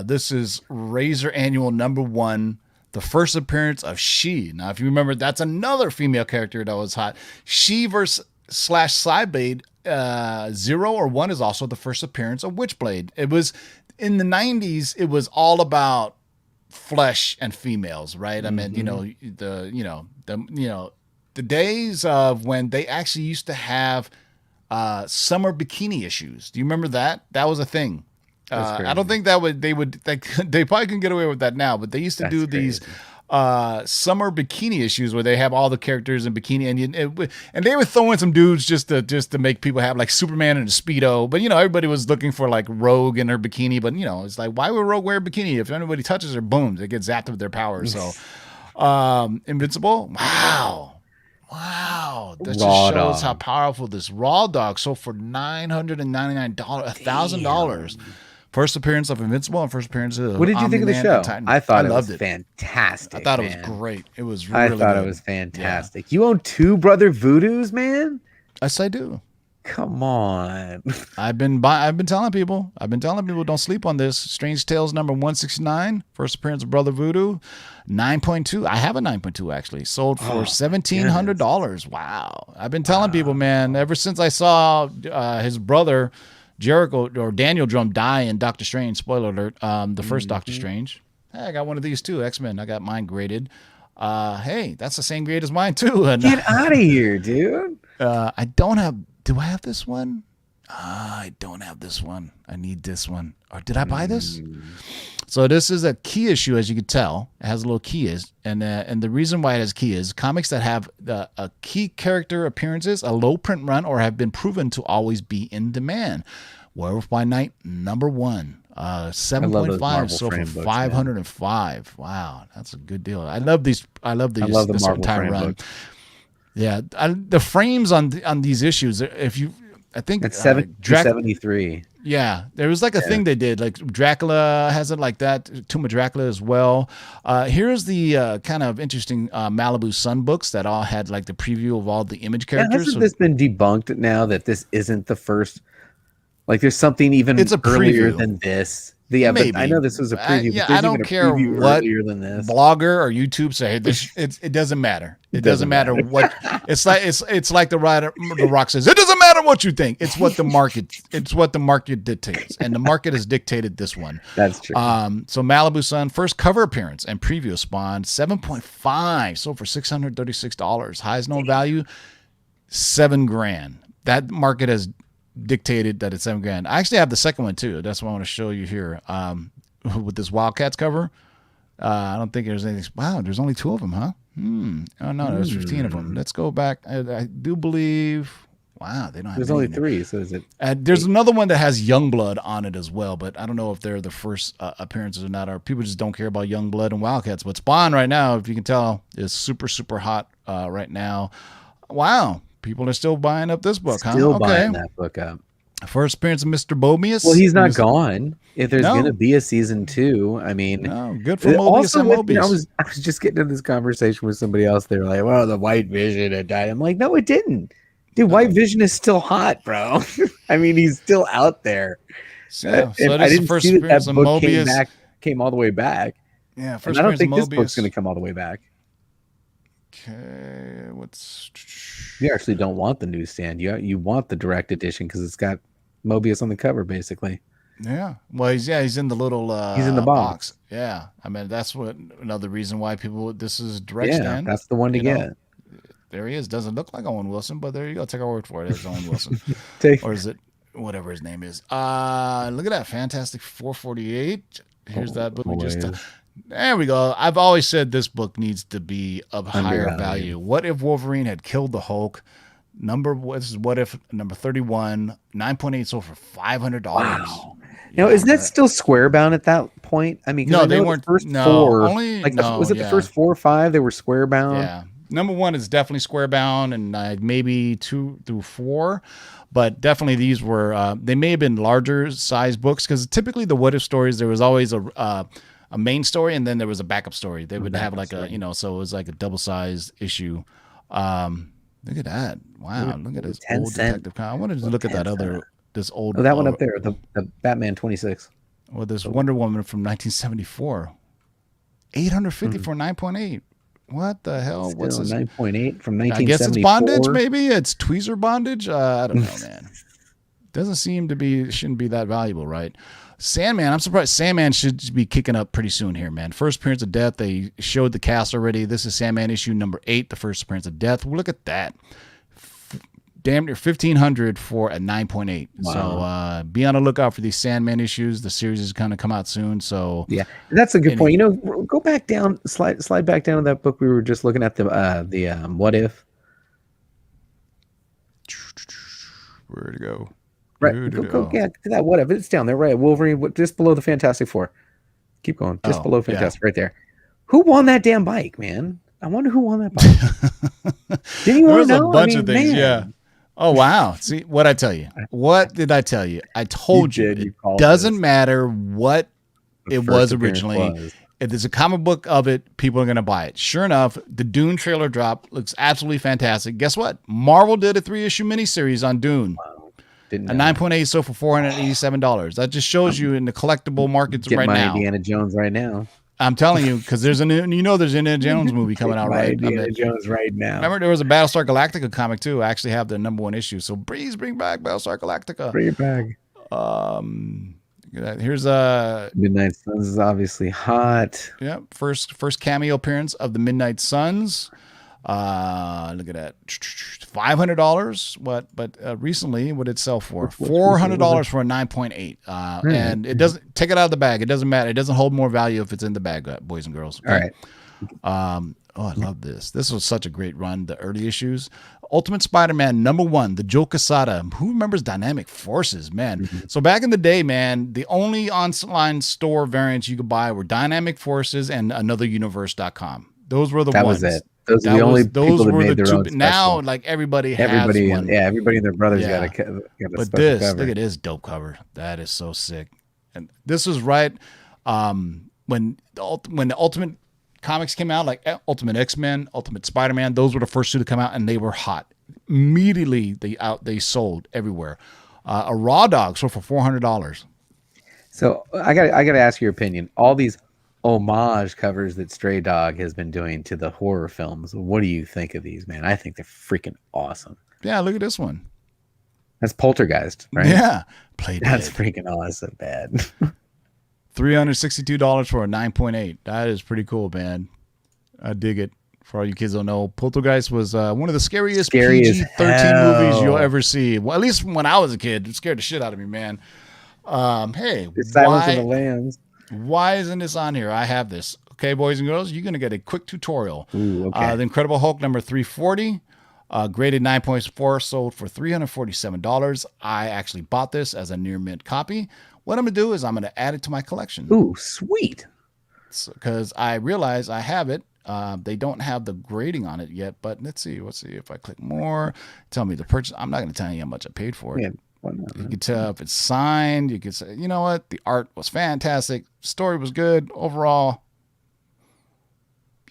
This is Razor Annual #1, the first appearance of She. Now, if you remember, that's another female character that was hot. She versus Sideblade 0 or 1 is also the first appearance of Witchblade. It was in the 90s. It was all about flesh and females, right? I mean, the days of when they actually used to have summer bikini issues. Do you remember that? That was a thing. I don't think they probably can get away with that now, but they used to do these summer bikini issues where they have all the characters in bikini, and they were throwing some dudes just to make people have like Superman and a Speedo, but everybody was looking for like Rogue in her bikini, but it's like, why would Rogue wear a bikini? If anybody touches her, boom, they get zapped with their powers. So Invincible, wow, that just shows how powerful this Raw Dog sold for $999, $1,000. First appearance of Invincible and first appearance of What did you think of the show? I thought it was fantastic. I thought it was great. It was really good. I thought it was fantastic. Yeah. You own 2 Brother Voodoos, man? Yes, I do. Come on. I've been telling people don't sleep on this. Strange Tales #169, first appearance of Brother Voodoo, 9.2. I have a 9.2 actually. Sold for $1,700. Wow. I've been telling people, man, ever since I saw his brother Jericho or Daniel Drum die in Doctor Strange. Spoiler alert. The first Doctor Strange. Hey, I got one of these too. X-Men. I got mine graded. Hey, that's the same grade as mine too. And, get out of here, dude. I don't have. Do I have this one? I don't have this one. I need this one. Or did I buy this? So this is a key issue, as you can tell. It has a little key is, and the reason why it has key is comics that have a key character appearances, a low print run, or have been proven to always be in demand. Werewolf by Night #1, 7.5, so for $505. Wow, that's a good deal. I love these. I love the Marvel entire run. Books. Yeah, the frames on these issues. If you, I think it's 73. Yeah, there was like a thing they did, like Dracula has it like that, Tomb of Dracula as well. Here's the kind of interesting Malibu Sun books that all had like the preview of all the image characters. Hasn't this been debunked now that this isn't the first? Like there's something even earlier than this. Yeah, maybe. But I know this was a preview. Yeah, I don't care what blogger or YouTube say. It doesn't matter. It doesn't matter what. It's like the Rock says. It doesn't matter what you think. It's what the market. It's what the market dictates, and the market has dictated this one. That's true. So Malibu Sun first cover appearance and preview spawn 7.5, sold for $636. Highest known value $7,000. That market has dictated that it's $7,000. I actually have the second one too. That's what I want to show you here. With this Wildcats cover. I don't think there's anything. Wow, there's only 2 of them, huh? Oh no, there's 15 of them. Let's go back. I do believe Wow, they don't have There's any only in there. 3, so is it? There's another one that has Youngblood on it as well, but I don't know if they're the first appearances or not. Or people just don't care about Youngblood and Wildcats. But Spawn right now, if you can tell, is super, super hot right now. Wow, people are still buying up this book, Still huh? buying that book up. First appearance of Mr. Mobius. Well, he's not gone. If there's going to be a season 2, I mean, no, good for Mobius and Mobius. I was just getting into this conversation with somebody else. They were like, "Well, the White Vision had died." I'm like, "No, it didn't, dude. White Vision is still hot, bro. I mean, he's still out there." Yeah, so I didn't see that book came all the way back. Yeah, first. I don't think this book's going to come all the way back. Okay, you actually don't want the newsstand. You want the direct edition because it's got Mobius on the cover, basically. Yeah. Well, he's in the little he's in the box. Yeah. I mean, that's another reason why this is direct stand. That's the one to get. There he is. Doesn't look like Owen Wilson, but there you go. Take our word for it. It's Owen Wilson. Or is it whatever his name is? Look at that. Fantastic 448. Here's that book we just there we go. I've always said this book needs to be of higher value. What if Wolverine had killed the Hulk? What if number 31, 9.8 sold for $500. Wow. Now, isn't that still square bound at that point? I mean, no, they weren't. The first 4. Was it the first 4 or 5? They were square bound. Yeah. Number 1 is definitely square bound, and maybe 2 through 4, but definitely these were. They may have been larger size books because typically the What If stories there was always a main story and then there was a backup story. They would have like so it was like a double sized issue. Look at that! Wow, look at this old Detective Comics. I wanted to look at this old. Oh, that one up there, the Batman 26. Well, this Wonder Woman from 1974, 850 for 9.8. What the hell? Still What's this? 9.8 from 1974. I guess it's bondage. Maybe it's tweezer bondage. I don't know, man. Doesn't seem to be. Shouldn't be that valuable, right? Sandman, I'm surprised. Sandman should be kicking up pretty soon here, man. First appearance of Death. They showed the cast already. This is Sandman issue number 8, the first appearance of Death. Well, look at that. Damn near $1,500 for a 9.8. Wow. So be on the lookout for these Sandman issues. The series is going to come out soon. So yeah, that's a good point. You know, go back down, slide back down to that book we were just looking at, the What If. Where'd it go? Right, go to that. What If? It's down there, right? Wolverine, just below the Fantastic Four. Keep going, just below Fantastic, right there. Who won that damn bike, man? I wonder who won that bike. Didn't you want to know? There was a bunch of things, yeah. Oh, wow. See, what I tell you? What did I tell you? I told you. It doesn't matter what it was originally. If there's a comic book of it, people are going to buy it. Sure enough, the Dune trailer drop looks absolutely fantastic. Guess what? Marvel did a 3-issue miniseries on Dune. Wow. A 9.8 sold for $487. That just shows you in the collectible markets right now. Indiana Jones right now. I'm telling you, because there's there's an Indiana Jones movie coming out Indiana Jones right now. Remember, there was a Battlestar Galactica comic too. I actually have the number 1 issue. So please bring back Battlestar Galactica. Bring it back. Here's Midnight Suns is obviously hot. Yeah, first cameo appearance of the Midnight Suns. Look at that, $500. What? But recently, what did it sell for? $400 for a 9.8. And it doesn't take it out of the bag. It doesn't matter. It doesn't hold more value if it's in the bag, boys and girls. Okay? All right. I love this. This was such a great run. The early issues. Ultimate Spider-Man #1, the Joe Quesada. Who remembers Dynamic Forces, man? Mm-hmm. So back in the day, man, the only online store variants you could buy were Dynamic Forces and AnotherUniverse.com. Those were the ones. That was it. Those were the only people that made their own special. Now, like everybody has one. Yeah, everybody and their brothers got a special cover. Look at this dope cover. That is so sick. And this was right when the Ultimate Comics came out, like Ultimate X-Men, Ultimate Spider-Man. Those were the first 2 to come out, and they were hot. Immediately, they sold everywhere. A Raw Dog sold for $400. So I got to ask your opinion. All these homage covers that Stray Dog has been doing to the horror films. What do you think of these, man? I think they're freaking awesome. Yeah, look at this one. That's Poltergeist, right? Yeah. That's freaking awesome, man. $362 for a 9.8. That is pretty cool, man. I dig it. For all you kids don't know, Poltergeist was one of the scariest PG-13 movies you'll ever see. Well, at least when I was a kid, it scared the shit out of me, man. Hey, it's Silence of the Lambs. Why isn't this on here? I have this. Okay, boys and girls, you're going to get a quick tutorial. Ooh, okay. The Incredible Hulk number 340. Graded 9.4, sold for $347. I actually bought this as a near mint copy. What I'm going to do is I'm going to add it to my collection. Ooh, sweet. Because I realize I have it. They don't have the grading on it yet, but let's see. If I click more, tell me the purchase. I'm not going to tell you how much I paid for it. Yeah, why not, you can tell if it's signed. You can say, you know what? The art was fantastic. Story was good overall.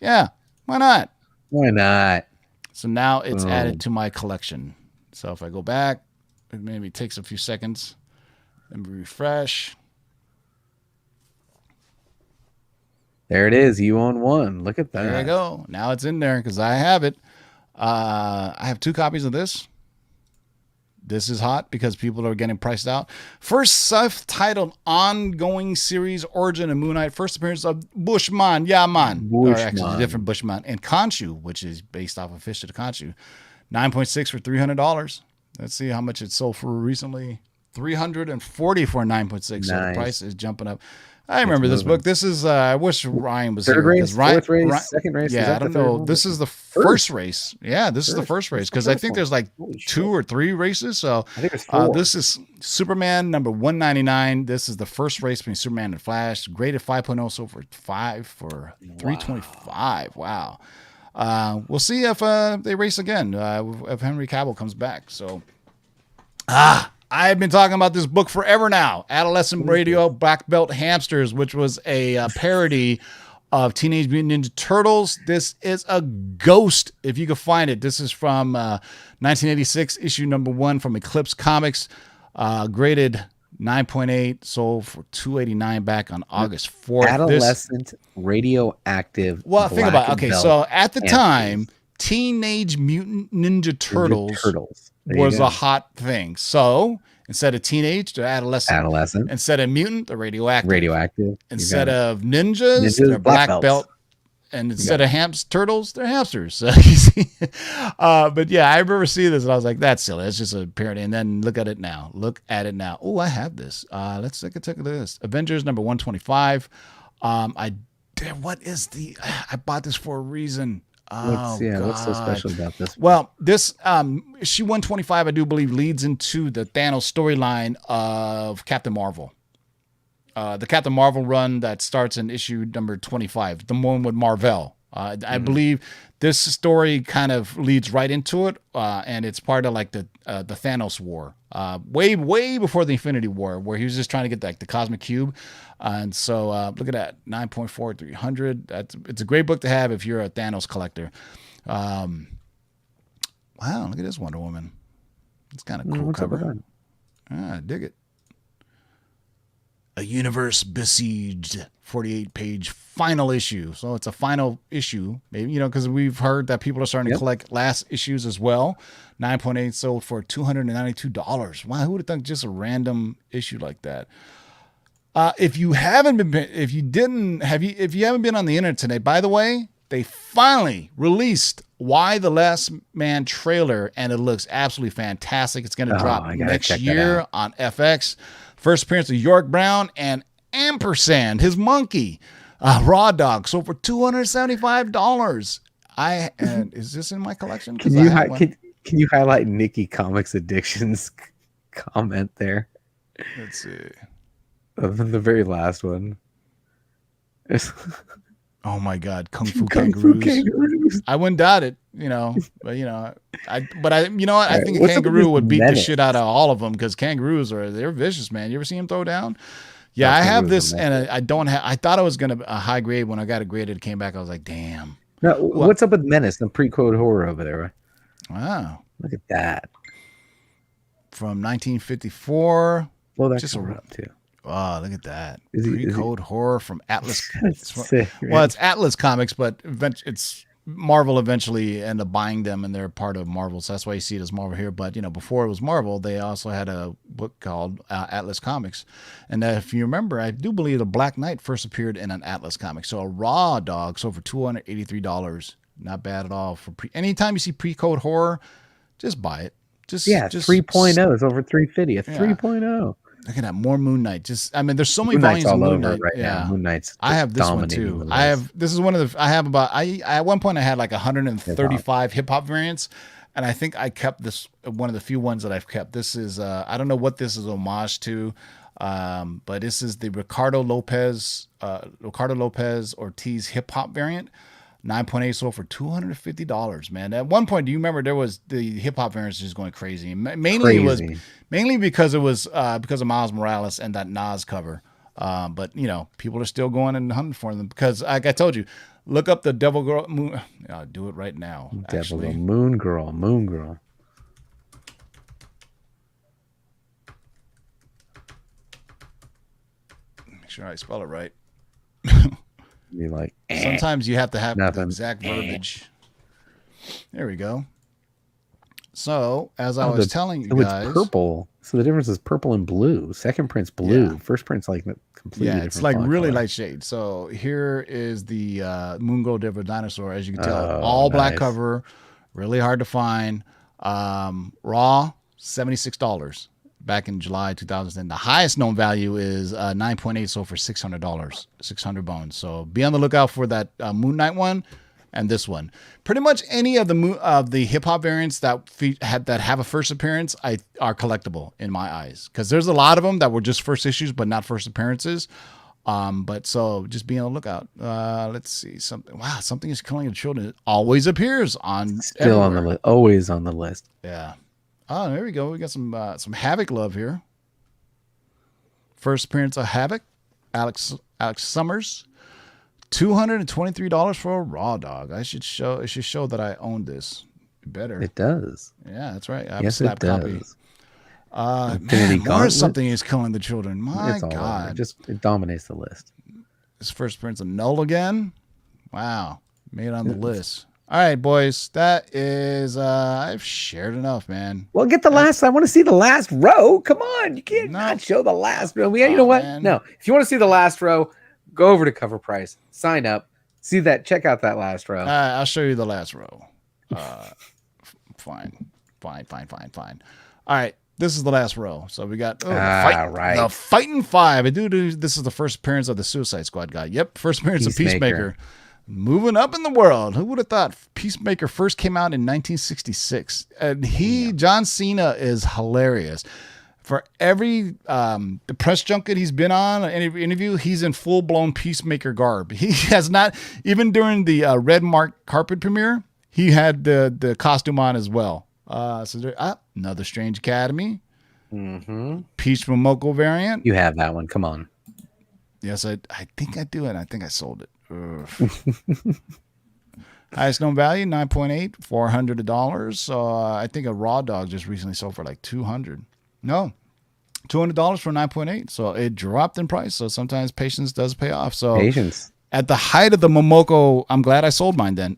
Yeah, why not? Why not? So now it's added to my collection. So if I go back, it maybe takes a few seconds. Let me refresh. There it is. You own one. Look at that. There you go. Now it's in there because I have it. I have 2 copies of this. This is hot because people are getting priced out. First self-titled ongoing series, Origin of Moon Knight. First appearance of Bushman. Yeah, man. Or actually, different Bushman. And Khonshu, which is based off of Fish to the Khonshu. 9.6 for $300. Let's see how much it sold for recently. $340 for a 9.6. Nice. So the price is jumping up. I remember this book. This is, I wish Ryan was third here. race, fourth race, second race. Yeah, I don't know. This is the first race. Yeah, this is the first race because I think there's like 2 or 3 races. So I think it's 4. This is Superman number 199. This is the first race between Superman and Flash. Graded 5.0, so for 325. Wow. We'll see if they race again. If Henry Cavill comes back. So, I've been talking about this book forever now. Adolescent Radio Black Belt Hamsters, which was a parody of Teenage Mutant Ninja Turtles. This is a ghost, if you can find it. This is from 1986, issue number 1 from Eclipse Comics. Graded 9.8, sold for $289 back on August 4th. Adolescent radioactive. Well, think about it. Okay, so at the time, Teenage Mutant Ninja Turtles was a hot thing. So instead of teenage, they're adolescent. Instead of mutant, they're radioactive. Instead of ninjas, they're black belt. And instead of turtles, they're hamsters. So you see, but yeah, I remember seeing this and I was like, that's silly. That's just a parody. And then look at it now. Oh, I have this. Let's take a look at this. Avengers number 125. I bought this for a reason. What's so special about this? Well, this issue 125, I do believe, leads into the Thanos storyline of Captain Marvel. The Captain Marvel run that starts in issue number 25, the one with Marvel. I believe this story kind of leads right into it, and it's part of like the Thanos War, way before the Infinity War, where he was just trying to get like the Cosmic Cube. And so look at that, 9.4, 300. It's a great book to have if you're a Thanos collector. Wow, look at this Wonder Woman. It's kind of cool cover. I dig it. A Universe Besieged, 48-page final issue. So it's a final issue, maybe, because we've heard that people are starting to collect last issues as well. 9.8 sold for $292. Wow, who would have thought just a random issue like that? If you haven't been on the internet today, by the way, they finally released Y the Last Man trailer, and it looks absolutely fantastic. It's going to drop next year on FX. First appearance of York Brown and Ampersand, his monkey, Raw Dog, sold for $275. Is this in my collection? Can you highlight Nikki Comics Addiction's comment there? Let's see. The very last one. Oh my God, Kung Fu Kangaroos. I wouldn't doubt it, but I think a kangaroo would beat the shit out of all of them because kangaroos they're vicious, man. You ever see him throw down? Yeah, I have this, and I don't have. I thought I was gonna a high grade when I got it graded. It came back, I was like, damn. Now, what's up with Menace, the pre-code horror over there? Wow, look at that. From 1954. Well, that's just up too. Oh, look at that. Pre-code horror from Atlas. Sick, well, it's Atlas Comics, but it's Marvel eventually ended up buying them, and they're part of Marvel. So that's why you see it as Marvel here. But, before it was Marvel, they also had a book called Atlas Comics. And if you remember, I do believe the Black Knight first appeared in an Atlas comic. So a Raw Dog sold for $283. Not bad at all. Anytime you see pre-code horror, just buy it. Just 3.0 is over 350. 3.0. Look at that, more Moon Knight. There's so many volumes of Moon Knight. Now. Moon Knight's I have this one too. At one point I had like 135 hip hop variants, and I think I kept this, one of the few ones that I've kept. This is I don't know what this is homage to, but this is the Ricardo Lopez Ortiz hip hop variant. 9.8 sold for $250, man. At one point, do you remember there was the hip hop variants just going crazy? Mainly because it was because of Miles Morales and that Nas cover. But you know, people are still going and hunting for them because, like I told you, look up the Devil Girl Moon. I'll do it right now. Devil Girl, Moon Girl. Make sure I spell it right. You're like, sometimes you have to have nothing. the exact verbiage. There we go. So, as I was telling you guys, it's purple. So the difference is purple and blue. Second print's blue. Yeah. First print's like completely different. It's like really light shade. So here is the Moon Girl Devil Dinosaur. As you can tell, all black cover, really hard to find. Raw, $76 back in July 2010. The highest known value is 9.8, sold for $600, 600 bones. So be on the lookout for that Moon Knight one. And this one, pretty much any of the hip hop variants that have a first appearance, are collectible in my eyes, because there's a lot of them that were just first issues but not first appearances. But so just be on the lookout. Let's see something. Wow, something is killing the children. It always appears on on the list. Always on the list. Yeah. Oh, there we go. We got some Havoc love here. First appearance of Havoc, Alex Summers. $223 for a raw dog. It should show that I own this. Better. It does. Yeah, that's right. I have yes, a snap it copy. does. Man, more something is killing the children. My God. It dominates the list. This first appearance of Null again. Wow. Made it on the list. All right, boys. That is I've shared enough, man. Well, get the last. I want to see the last row. Come on. You can't not show the last row. You know what? Man. No. If you want to see the last row, go over to CovrPrice, sign up, see that, check out that last row. I'll show you the last row. Fine. All right, this is the last row. So we got the Fighting Five. This is the first appearance of the Suicide Squad guy. Yep, first appearance of Peacemaker. Moving up in the world. Who would have thought Peacemaker first came out in 1966? And John Cena is hilarious. For every the press junket he's been on, any interview, he's in full-blown Peacemaker garb. He has not, even during the Red Mark carpet premiere, he had the costume on as well. So there, another Strange Academy. Mm-hmm. Peach Momoko variant. You have that one. Come on. Yes, I think I do, and I think I sold it. Highest known value, 9.8, $400. So I think a raw dog just recently sold for like $200. No, $200 for 9.8. So it dropped in price. So sometimes patience does pay off. So patience. At the height of the Momoko, I'm glad I sold mine then.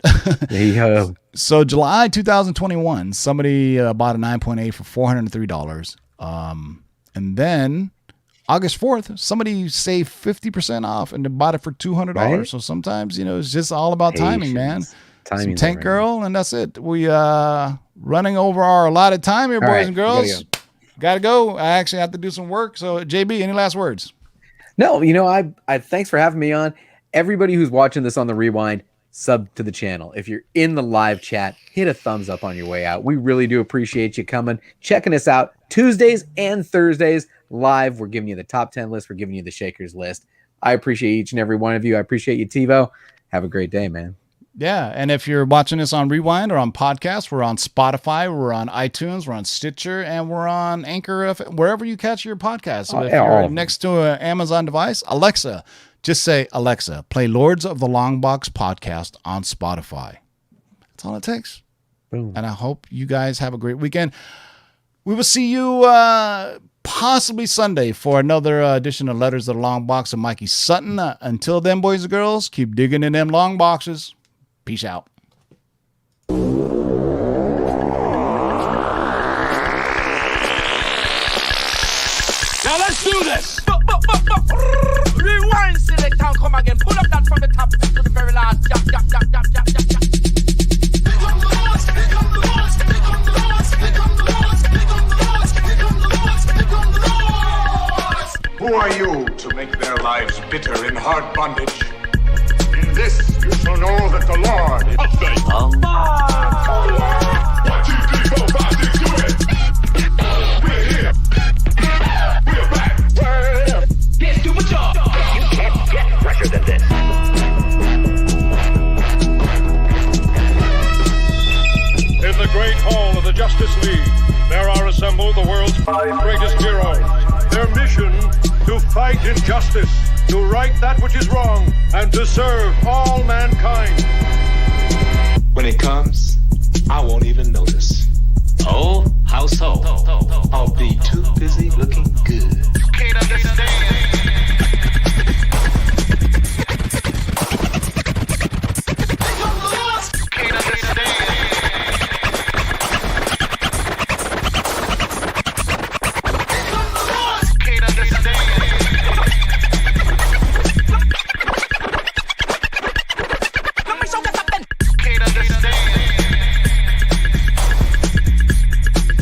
There you go. So July 2021, somebody bought a 9.8 for $403. And then August 4th, somebody saved 50% off and bought it for $200. Right? So sometimes, it's just all about timing, man. Some Tank Girl, and that's it. We running over our allotted time here, boys and girls. Gotta go. I actually have to do some work. So, JB, any last words? No, I thanks for having me on. Everybody who's watching this on the rewind, sub to the channel. If you're in the live chat, hit a thumbs up on your way out. We really do appreciate you coming, checking us out Tuesdays and Thursdays live. We're giving you the top 10 list. We're giving you the Shakers list. I appreciate each and every one of you. I appreciate you, TiVo. Have a great day, man. Yeah, and if you're watching this on Rewind or on podcast, we're on Spotify, we're on iTunes, we're on Stitcher, and we're on Anchor, wherever you catch your podcast. So if you're next to an Amazon device, Alexa, just say, Alexa, play Lords of the Long Box podcast on Spotify. That's all it takes. Boom. And I hope you guys have a great weekend. We will see you possibly Sunday for another edition of Letters of the Long Box of Mikey Sutton. Until then, boys and girls, keep digging in them long boxes. Peace out. Now let's do this. Rewind, select, and come again. Pull up that from the top to the very last. Who are you to make their lives bitter in hard bondage? this you shall know that the Lord is faithful. 1, 2, 3, 4, 5, 6, do it. We're here. We're back. Word up. Can't do my job. You can't get fresher than this. In the great hall of the Justice League, there are assembled the world's 5 greatest heroes. Their mission, to fight injustice, to right that which is wrong, and to serve all mankind. When it comes, I won't even notice. Oh, how so? I'll be too busy looking good. You can't understand.